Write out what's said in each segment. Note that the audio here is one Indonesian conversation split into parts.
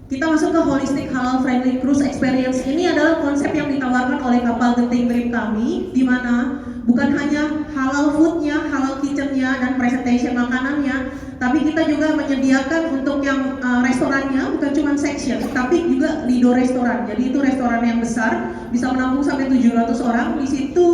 Kita masuk ke holistic halal friendly cruise experience. Ini adalah konsep yang ditawarkan oleh kapal Genting Dream kami, di mana bukan hanya halal foodnya, halal kitchennya, dan presentation makanannya, tapi kita juga menyediakan untuk yang restorannya bukan cuma section, tapi juga lido restoran. Jadi itu restoran yang besar, bisa menampung sampai 700 orang. Di situ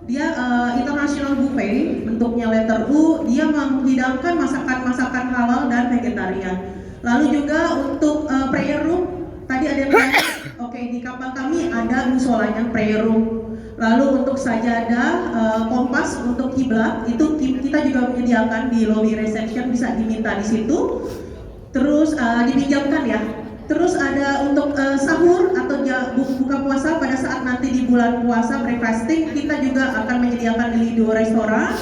dia international buffet, bentuknya letter U. Dia menghidangkan masakan-masakan halal dan vegetarian. Lalu juga untuk prayer room, tadi ada yang bilang, oke, di kapal kami ada musolanya prayer room. Lalu untuk sajadah, kompas untuk kiblat itu kita juga menyediakan di lobby reception, bisa diminta di situ. Terus dipinjamkan ya. Terus ada untuk sahur atau buka puasa pada saat nanti di bulan puasa breakfasting, kita juga akan menyediakan di Lido restoran.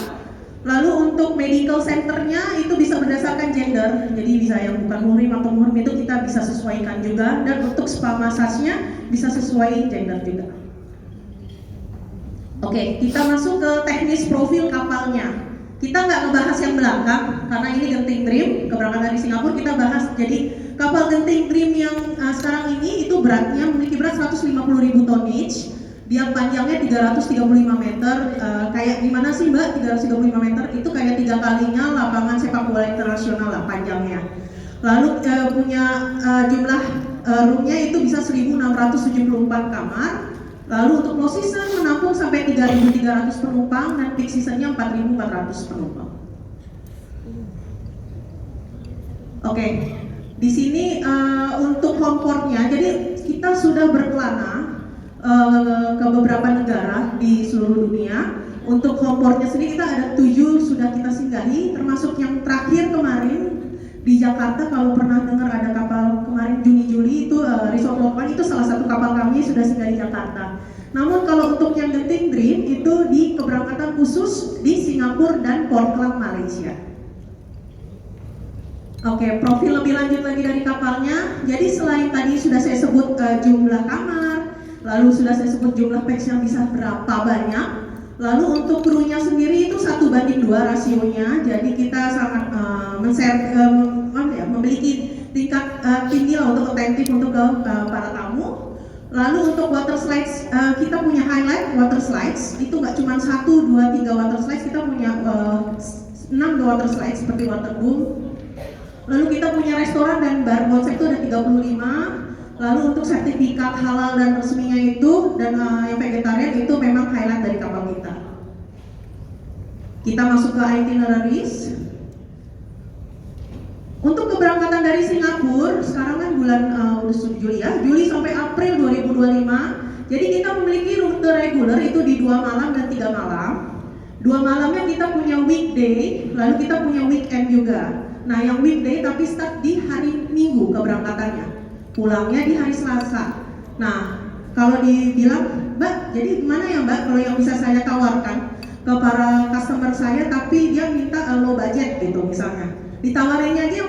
Lalu untuk medical centernya itu bisa berdasarkan gender, jadi bisa yang bukan muhrim atau muhrim itu kita bisa sesuaikan juga. Dan untuk spa massage-nya bisa sesuai gender juga. Oke, kita masuk ke teknis profil kapalnya. Kita nggak ngebahas yang belakang karena ini Genting Dream, keberangkatan dari Singapura kita bahas. Jadi kapal Genting Dream yang sekarang ini itu beratnya memiliki berat 150.000 tonnage. Dia panjangnya 335 meter, kayak gimana sih Mbak 335 meter? Itu kayak 3 kalinya lapangan sepak bola internasional lah panjangnya. Lalu punya jumlah roomnya itu bisa 1.674 kamar. Lalu untuk low season menampung sampai 3.300 penumpang dan peak seasonnya 4.400 penumpang. Oke, di sini untuk homeportnya, jadi kita sudah berkelana ke beberapa negara di seluruh dunia. Untuk homeportnya sendiri kita ada 7 sudah kita singgahi, termasuk yang terakhir kemarin di Jakarta. Kalau pernah dengar ada kapal kemarin Juni-Juli itu Resort Lopan, itu salah satu kapal kami sudah singgah di Jakarta. Namun kalau untuk yang Genting Dream itu di keberangkatan khusus di Singapura dan Portland, Malaysia. Oke, profil lebih lanjut lagi dari kapalnya. Jadi selain tadi sudah saya sebut jumlah kamar, lalu sudah saya sebut jumlah packs yang bisa berapa banyak. Lalu untuk krunya sendiri itu 1:2 rasionya. Jadi kita sangat memiliki tingkat tinggi lah untuk atentif untuk ke para tamu. Lalu untuk water slides, kita punya highlight water slides. Itu nggak cuma 1, 2, 3 water slides, kita punya 6 water slides seperti water boom. Lalu kita punya restoran dan bar konsep itu ada 35. Lalu untuk sertifikat halal dan resminya itu dan yang vegetarian itu memang highlight dari kapal kita. Kita masuk ke itineraries. Untuk keberangkatan dari Singapura, sekarang kan bulan Juli ya, Juli sampai April 2025. Jadi kita memiliki rute reguler itu di 2 malam dan 3 malam. 2 malamnya kita punya weekday, lalu kita punya weekend juga. Nah yang weekday tapi start di hari Minggu keberangkatannya, pulangnya di hari Selasa. Nah kalau dibilang Mbak, jadi gimana ya Mbak kalau yang bisa saya tawarkan ke para customer saya tapi dia minta low budget gitu misalnya, ditawarinnya dia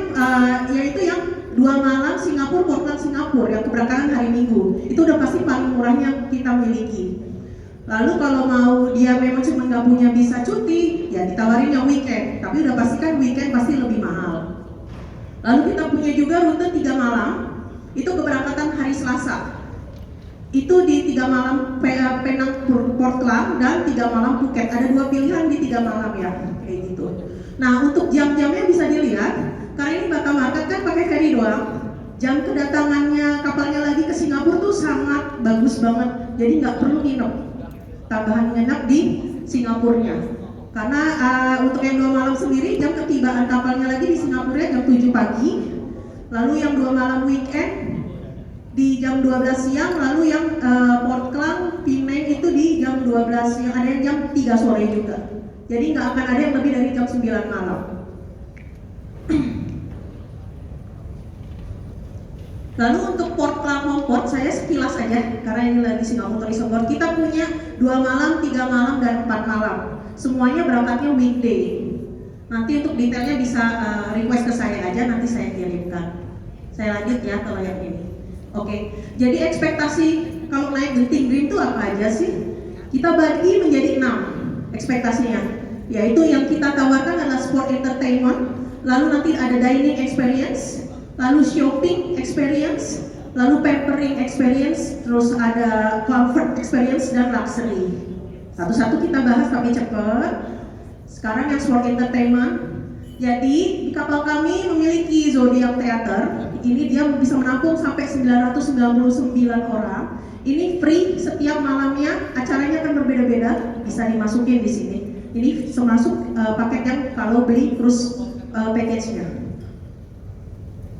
yaitu yang 2 malam Singapura, Portland Singapura yang keberangkatan hari Minggu, itu udah pasti paling murahnya kita miliki. Lalu kalau mau dia memang cuma nggak punya bisa cuti, ya ditawarin yang weekend, tapi udah pasti kan weekend pasti lebih mahal. Lalu kita punya juga rute 3 malam, itu keberangkatan hari Selasa. Itu di 3 malam Penang Portland dan 3 malam Phuket. Ada 2 pilihan di 3 malam ya, kayak gitu. Nah untuk jam-jamnya bisa dilihat, karena ini Batam Market kan pakai ferry doang. Jam kedatangannya kapalnya lagi ke Singapura tuh sangat bagus banget, jadi nggak perlu nginep. Tambahan nginep di Singapurnya. Karena untuk yang 2 malam sendiri jam ketibaan kapalnya lagi di Singapura jam 7 pagi. Lalu yang 2 malam weekend di jam 12 siang, lalu yang Portland, Penang itu di jam 12 siang, ada yang jam 3 sore juga. Jadi nggak akan ada yang lebih dari jam 9 malam. Lalu untuk Portland Homeport saya sekilas saja karena ini lagi Singapore Tourism Board. Kita punya 2 malam, 3 malam dan 4 malam. Semuanya berangkatnya weekday. Nanti untuk detailnya bisa request ke saya aja, nanti saya kirimkan. Saya lanjut ya kalau yang ini. Oke. Jadi ekspektasi kalau naik Genting Dream itu apa aja sih? Kita bagi menjadi 6 ekspektasinya. Yaitu yang kita tawarkan adalah sport entertainment, lalu nanti ada dining experience, lalu shopping experience, lalu pampering experience, terus ada comfort experience dan luxury. Satu-satu kita bahas tapi cepat. Sekarang yang sport entertainment. Jadi di kapal kami memiliki Zodiac Theater. Ini dia bisa menampung sampai 999 orang. Ini free setiap malamnya. Acaranya akan berbeda-beda. Bisa dimasukin di sini. Ini termasuk paket yang kalau beli terus package-nya.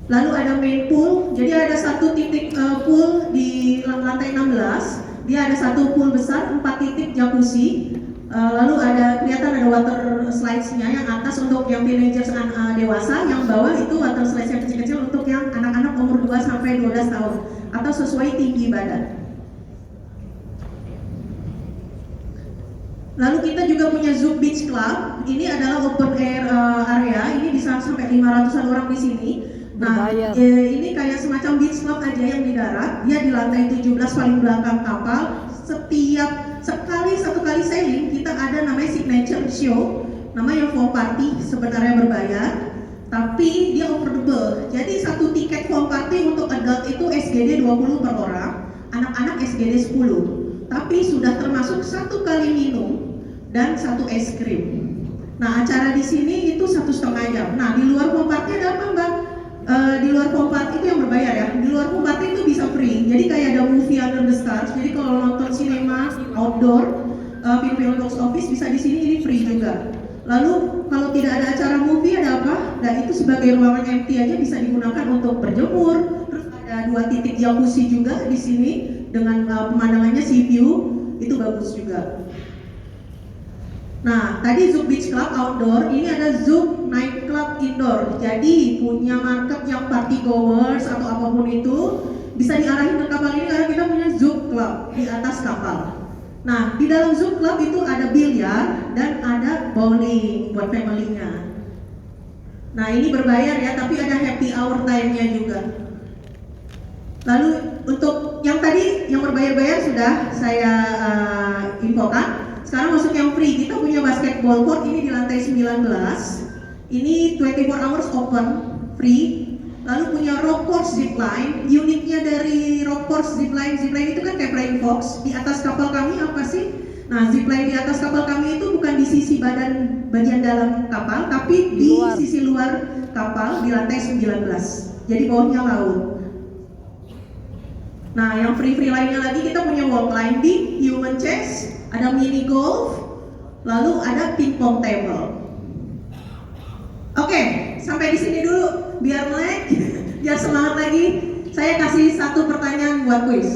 Lalu ada main pool, jadi ada satu titik pool di lantai 16. Dia ada satu pool besar, 4 titik jacuzzi. Lalu kelihatan ada water slides-nya yang atas untuk yang teenagers dewasa, yang bawah itu water slides yang kecil-kecil untuk yang anak-anak umur 2 sampai 12 tahun atau sesuai tinggi badan. Lalu kita juga punya Zouk Beach Club. Ini adalah open air area. Ini bisa sampai 500-an orang di sini. Nah, ini kayak semacam beach club aja yang di darat. Dia di lantai 17 paling belakang kapal. Satu kali sailing kita ada namanya signature show, namanya foam party, sebenarnya berbayar, tapi dia affordable. Jadi satu tiket foam party untuk adult itu SGD 20 per orang, anak-anak SGD 10. Tapi sudah termasuk 1 kali minum dan 1 es krim. Nah, acara di sini itu 1,5 jam. Nah, di luar foam party ada apa, Mbak? Di luar foam party itu yang berbayar ya. Di luar foam party itu bisa free. Jadi kayak ada movie Under the Stars. Jadi kalau nonton sinema outdoor, film-film box office bisa di sini, ini free juga. Lalu kalau tidak ada acara movie ada apa? Nah, itu sebagai ruangan empty aja bisa digunakan untuk berjemur. Terus ada 2 titik jacuzzi juga di sini dengan pemandangannya sea view, itu bagus juga. Nah, tadi Zouk Beach Club outdoor, ini ada Zouk Night Club indoor. Jadi punya market yang party goers atau apapun itu bisa diarahin ke kapal ini karena kita punya Zouk Club di atas kapal. Nah, di dalam Zouk Club itu ada biliar dan ada bowling buat family-nya. Nah, ini berbayar ya, tapi ada happy hour time-nya juga. Lalu untuk yang tadi yang berbayar-bayar sudah saya infokan. Sekarang masuk yang free, kita punya basketball court ini di lantai 19. Ini 24 hours open, free. Lalu punya rock course zipline. Uniknya dari rock course zipline itu kan kayak flying fox. Di atas kapal kami apa sih? Nah, zipline di atas kapal kami itu bukan di sisi bagian dalam kapal, tapi di sisi luar kapal di lantai 19. Jadi bawahnya laut. Nah, yang free lainnya lagi kita punya wall climbing, human chess, ada mini golf, lalu ada pingpong table. Oke, sampai di sini dulu biar melek, biar semangat lagi. Saya kasih 1 pertanyaan buat kuis.